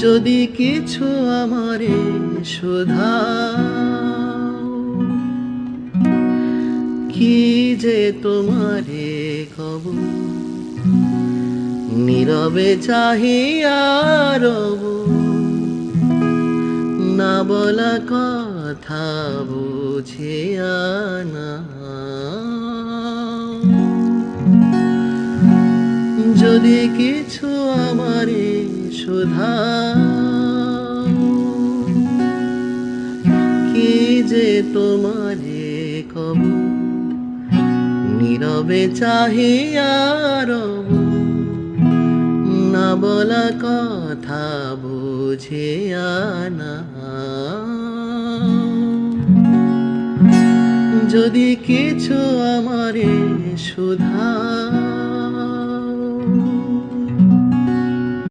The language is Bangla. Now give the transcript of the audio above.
যদি কিছু আমারে শোধাও, কি যে তোমারে কব, নীরবে চাহিয়া রব, না বলা কথা বুঝিয়া নাও। যদি কিছু আমারে শোধাও, কি যে তোমারে কব, নীরবে চাহিয়া রব, না বলা কথা বুঝিয়া নাও। যদি কিছু আমারে শোধাও,